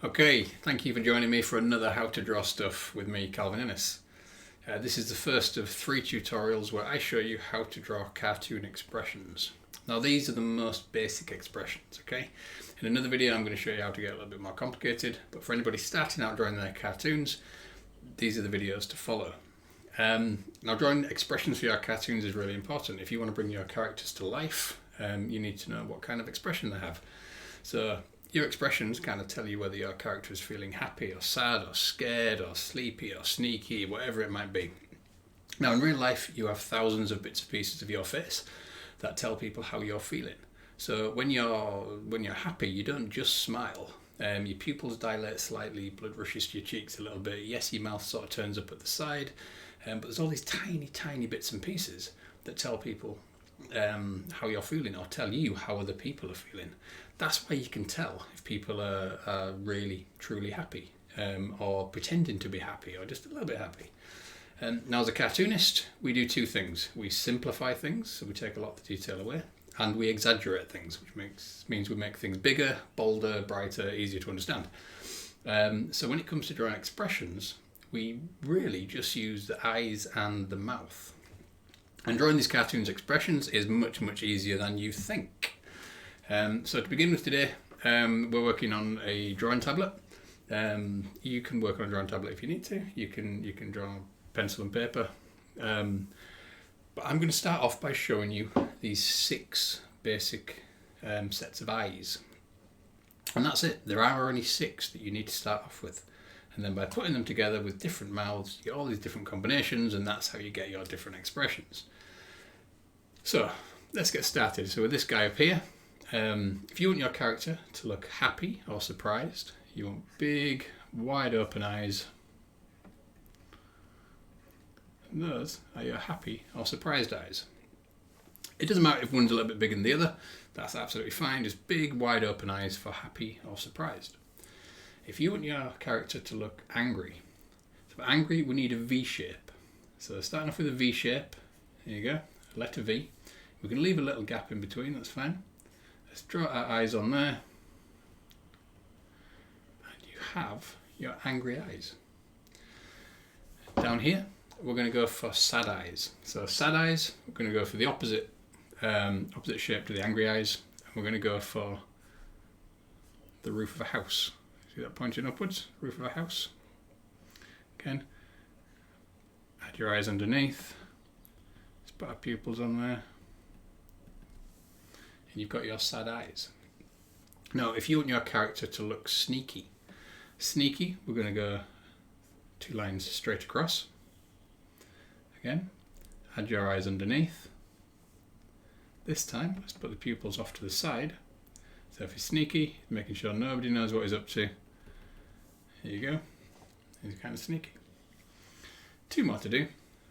Okay, thank you for joining me for another How to Draw Stuff with me, Calvin Innes. This is the first of 3 tutorials where I show you how to draw cartoon expressions. Now these are the most basic expressions, okay? In another video I'm going to show you how to get a little bit more complicated, but for anybody starting out drawing their cartoons, these are the videos to follow. Now drawing expressions for your cartoons is really important. If you want to bring your characters to life, you need to know what kind of expression they have. So your expressions kind of tell you whether your character is feeling happy or sad or scared or sleepy or sneaky, whatever it might be. Now in real life you have thousands of bits and pieces of your face that tell people how you're feeling. So when you're happy, you don't just smile. Your pupils dilate slightly, blood rushes to your cheeks a little bit. Yes, your mouth sort of turns up at the side, but there's all these tiny bits and pieces that tell people how you're feeling, or tell you how other people are feeling. That's why you can tell if people are really truly happy, or pretending to be happy, or just a little bit happy. Now as a cartoonist, we do 2 things. We simplify things, so we take a lot of the detail away, and we exaggerate things, which means we make things bigger, bolder, brighter, easier to understand. So when it comes to drawing expressions, we really just use the eyes and the mouth. And drawing these cartoons expressions is much easier than you think. So to begin with today, we're working on a drawing tablet. You can work on a drawing tablet if you need to. You can draw on pencil and paper. But I'm going to start off by showing you these 6 basic sets of eyes. And that's it. There are only 6 that you need to start off with. And then by putting them together with different mouths, you get all these different combinations, and that's how you get your different expressions. So let's get started. So with this guy up here, if you want your character to look happy or surprised, you want big, wide open eyes. And those are your happy or surprised eyes. It doesn't matter if one's a little bit bigger than the other, that's absolutely fine. Just big, wide open eyes for happy or surprised. If you want your character to look angry, so for angry we need a V shape. So starting off with a V shape, there you go, letter V. We can leave a little gap in between, that's fine. Let's draw our eyes on there. And you have your angry eyes. Down here, we're going to go for sad eyes. So sad eyes, we're going to go for the opposite shape to the angry eyes. And we're going to go for the roof of a house. See that pointing upwards? Roof of a house. Again, add your eyes underneath. Let's put our pupils on there. And you've got your sad eyes. Now, if you want your character to look sneaky, we're going to go 2 lines straight across. Again, add your eyes underneath. This time, let's put the pupils off to the side. So if he's sneaky, making sure nobody knows what he's up to. Here you go. He's kind of sneaky. 2 more to do.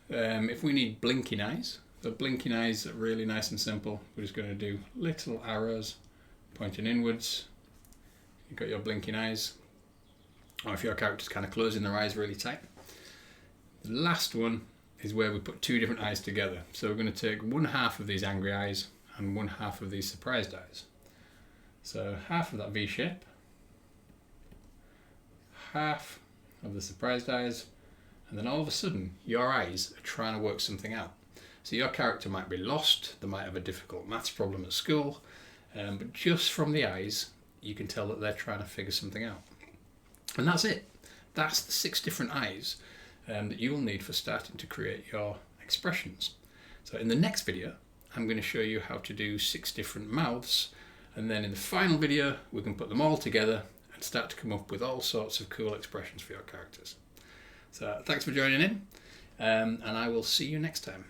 If we need blinking eyes, so blinking eyes are really nice and simple. We're just going to do little arrows pointing inwards. You've got your blinking eyes. Or if your character's kind of closing their eyes really tight. The last one is where we put 2 different eyes together. So we're going to take 1/2 of these angry eyes and 1/2 of these surprised eyes. So half of that V shape, half of the surprised eyes, and then all of a sudden your eyes are trying to work something out. So your character might be lost, they might have a difficult maths problem at school, but just from the eyes you can tell that they're trying to figure something out. And that's it. That's the 6 different eyes that you will need for starting to create your expressions. So in the next video I'm going to show you how to do 6 different mouths, and then in the final video we can put them all together and start to come up with all sorts of cool expressions for your characters. So thanks for joining in, and I will see you next time.